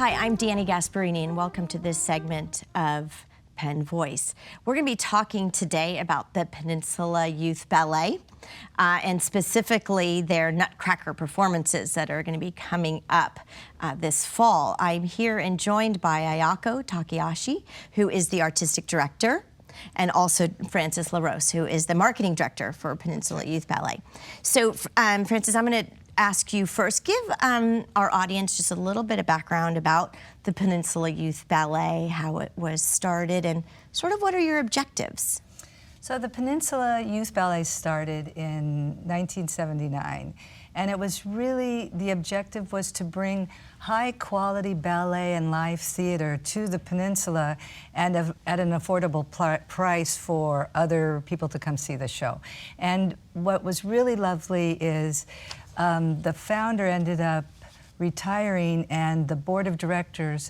Hi, I'm Dani Gasparini, and welcome to this segment of Penn Voice. We're going to be talking today about the Peninsula Youth Ballet, and specifically their Nutcracker performances that are going to be coming up this fall. I'm here and joined by Ayako Takahashi, who is the artistic director, and also Francis Larose, who is the marketing director for Peninsula Youth Ballet. So, Francis, I'm going to ask you first, give our audience just a little bit of background about the Peninsula Youth Ballet, how it was started, and sort of what are your objectives? So the Peninsula Youth Ballet started in 1979, and it was really, the objective was to bring high quality ballet and live theater to the Peninsula and at an affordable price for other people to come see the show. And what was really lovely is the founder ended up retiring, and the board of directors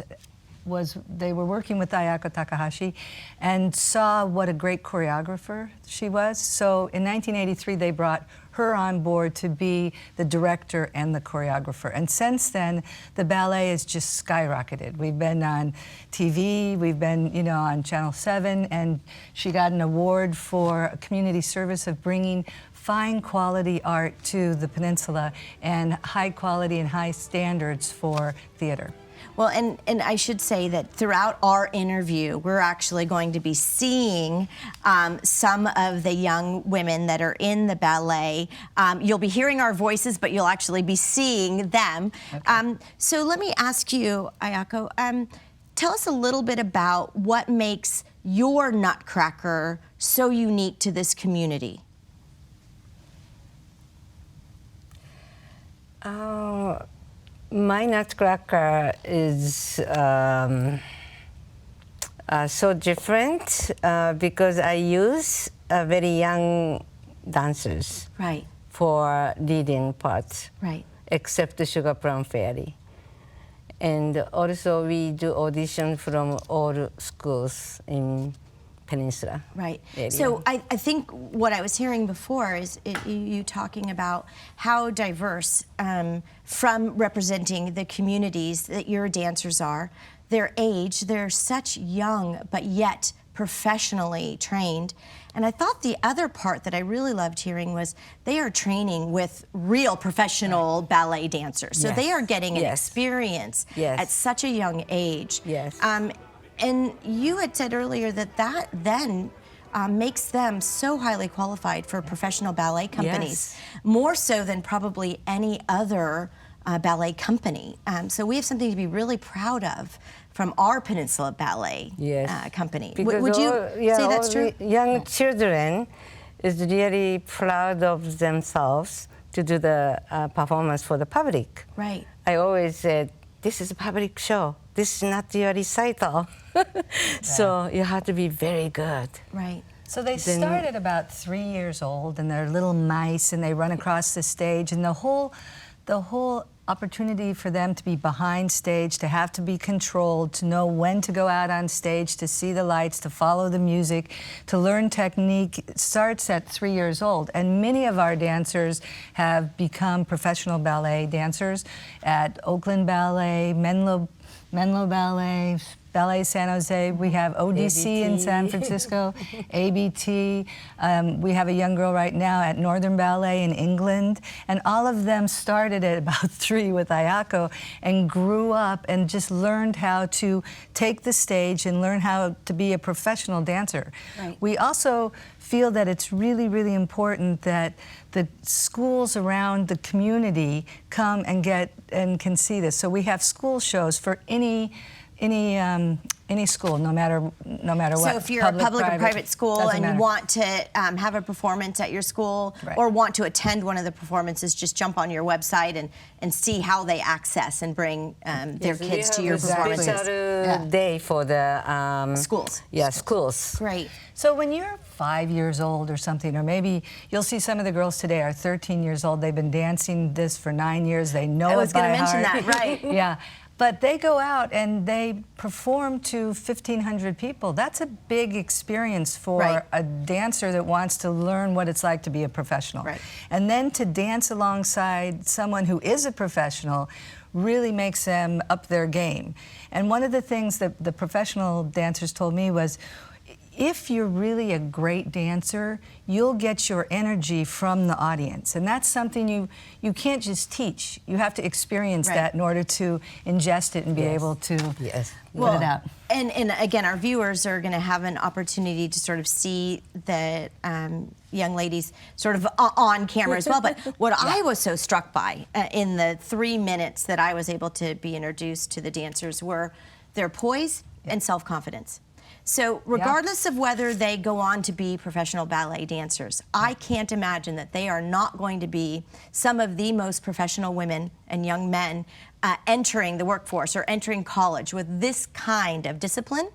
they were working with Ayako Takahashi and saw what a great choreographer she was. So in 1983, they brought her on board to be the director and the choreographer. And since then, the ballet has just skyrocketed. We've been on TV, we've been, on Channel 7, and she got an award for community service of bringing fine quality art to the Peninsula and high quality and high standards for theater. Well, and I should say that throughout our interview, we're actually going to be seeing some of the young women that are in the ballet. You'll be hearing our voices, but you'll actually be seeing them. Okay. So let me ask you, Ayako, tell us a little bit about what makes your Nutcracker so unique to this community. My Nutcracker is so different because I use very young dancers, right, for leading parts, right, except the Sugar Plum Fairy. And also we do audition from all schools in Peninsula. Right. area. So I think what I was hearing before is you talking about how diverse, from representing the communities that your dancers are, their age, they're such young but yet professionally trained. And I thought the other part that I really loved hearing was they are training with real professional ballet dancers. So they are getting an experience at such a young age. Yes. And you had said earlier that then makes them so highly qualified for professional ballet companies, more so than probably any other ballet company. So we have something to be really proud of from our Peninsula Ballet company. Would you say that's true? Young children is really proud of themselves to do the performance for the public. Right. I always said, this is a public show. This is not your recital. So you have to be very good. Right. So they start at about 3 years old, and they're little mice, and they run across the stage, and the whole opportunity for them to be behind stage, to have to be controlled, to know when to go out on stage, to see the lights, to follow the music, to learn technique, starts at 3 years old. And many of our dancers have become professional ballet dancers at Oakland Ballet, Menlo Ballet, Ballet San Jose. We have ODC in San Francisco, ABT. We have a young girl right now at Northern Ballet in England. And all of them started at about 3 with Ayako and grew up and just learned how to take the stage and learn how to be a professional dancer. Right. We also feel that it's really, really important that the schools around the community come and can see this. So we have school shows for any school, no matter what. So if you're a public or private school and you want to have a performance at your school or want to attend one of the performances, just jump on your website and see how they access and bring their kids to your performances. Special day for the schools. Yeah, schools. Great. So when you're 5 years old or something, or maybe you'll see some of the girls today are 13 years old. They've been dancing this for 9 years. They know it by heart. I was going to mention that, right. Yeah. But they go out and they perform to 1,500 people. That's a big experience for a dancer that wants to learn what it's like to be a professional. Right. And then to dance alongside someone who is a professional really makes them up their game. And one of the things that the professional dancers told me was, if you're really a great dancer, you'll get your energy from the audience. And that's something you can't just teach. You have to experience that in order to ingest it and be able to put it out. And again, our viewers are going to have an opportunity to sort of see the young ladies sort of on camera as well. But what I was so struck by in the 3 minutes that I was able to be introduced to the dancers were their poise and self-confidence. So regardless of whether they go on to be professional ballet dancers, I can't imagine that they are not going to be some of the most professional women and young men entering the workforce or entering college with this kind of discipline,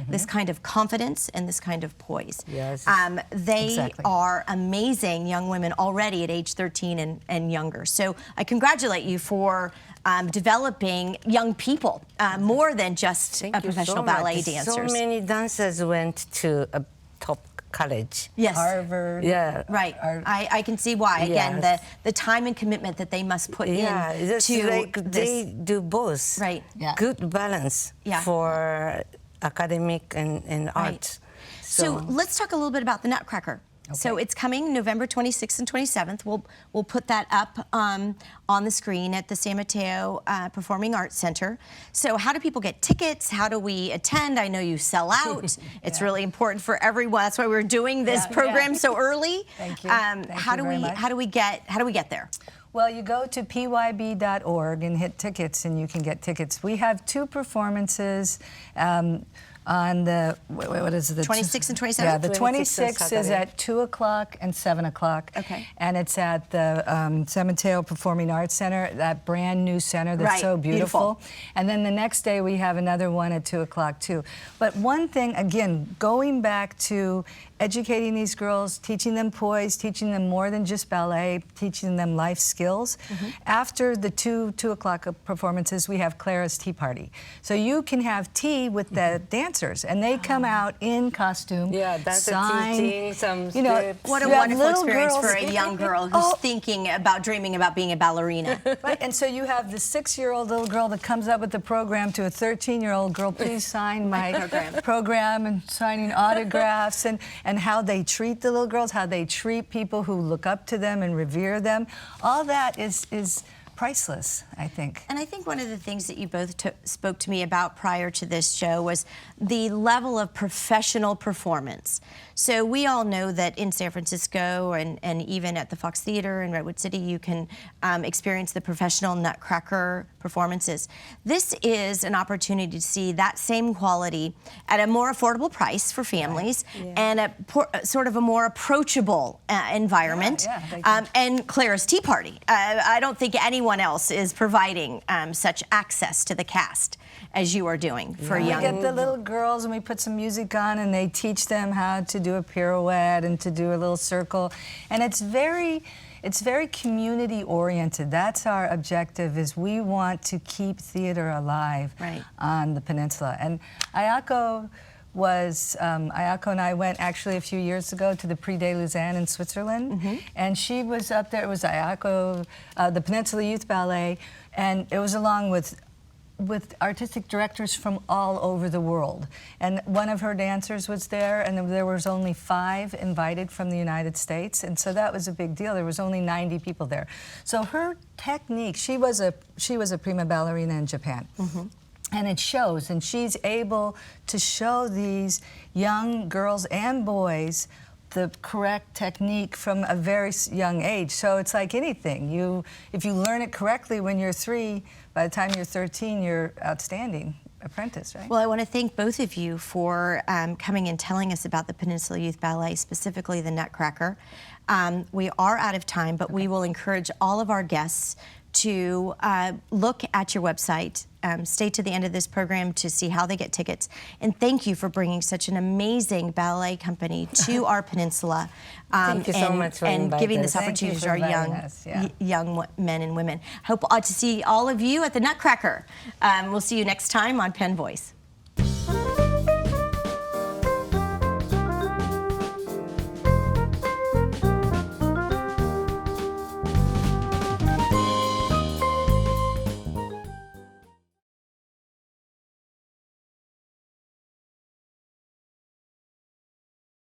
this kind of confidence, and this kind of poise. Yes, they are amazing young women already at age 13 and younger. So I congratulate you for developing young people more than just a professional ballet dancer. So many dancers went to a top college. Yes. Harvard. Yeah. Right. I can see why. Again, the time and commitment that they must put in to like this. they do both. Right. Yeah. Good balance for academic and art. So let's talk a little bit about the Nutcracker. So it's coming November 26th and 27th. We'll put that up on the screen at the San Mateo Performing Arts Center. So how do people get tickets? How do we attend? I know you sell out. It's really important for everyone. That's why we're doing this program so early. Thank you. How do we get there? Well, you go to pyb.org and hit tickets, and you can get tickets. We have 2 performances. On the, what is it? The 26th and 27th? Yeah, the 26th is at 2 o'clock and 7 o'clock. Okay. And it's at the San Mateo Performing Arts Center, that brand new center that's so beautiful. And then the next day we have another one at 2 o'clock too. But one thing, again, going back to educating these girls, teaching them poise, teaching them more than just ballet, teaching them life skills. After the 2 o'clock performances, we have Clara's Tea Party. So you can have tea with the dancers, and they come out in costume, teaching some what a wonderful experience for a young girl who's thinking about, dreaming about being a ballerina. Right, and so you have the 6-year-old little girl that comes up with the program to a 13-year-old girl, please sign my program, and signing autographs, and how they treat the little girls, how they treat people who look up to them and revere them. All that is priceless, I think. And I think one of the things that you both spoke to me about prior to this show was the level of professional performance. So we all know that in San Francisco and even at the Fox Theater in Redwood City, you can experience the professional Nutcracker performances. This is an opportunity to see that same quality at a more affordable price for families and a sort of a more approachable environment. And Clara's Tea Party. I don't think anyone else is providing such access to the cast as you are doing for young. We get the little girls and we put some music on and they teach them how to do a pirouette and to do a little circle. And it's very community oriented. That's our objective, is we want to keep theater alive on the peninsula. And Ayako and I went actually a few years ago to the Prix de Lausanne in Switzerland, and she was up there. It was Ayako, the Peninsula Youth Ballet, and it was along with artistic directors from all over the world. And one of her dancers was there, and there was only 5 invited from the United States, and so that was a big deal. There was only 90 people there. So her technique, she was a prima ballerina in Japan. And it shows, and she's able to show these young girls and boys the correct technique from a very young age. So it's like anything. If you learn it correctly when you're 3, by the time you're 13, you're outstanding apprentice, right? Well, I want to thank both of you for coming and telling us about the Peninsula Youth Ballet, specifically the Nutcracker. We are out of time, but we will encourage all of our guests to look at your website. Stay to the end of this program to see how they get tickets. And thank you for bringing such an amazing ballet company to our peninsula. Thank you so much for and inviting giving this us. opportunity Thank to you our for inviting us, yeah. young men and women. Hope to see all of you at the Nutcracker. We'll see you next time on Penn Voice.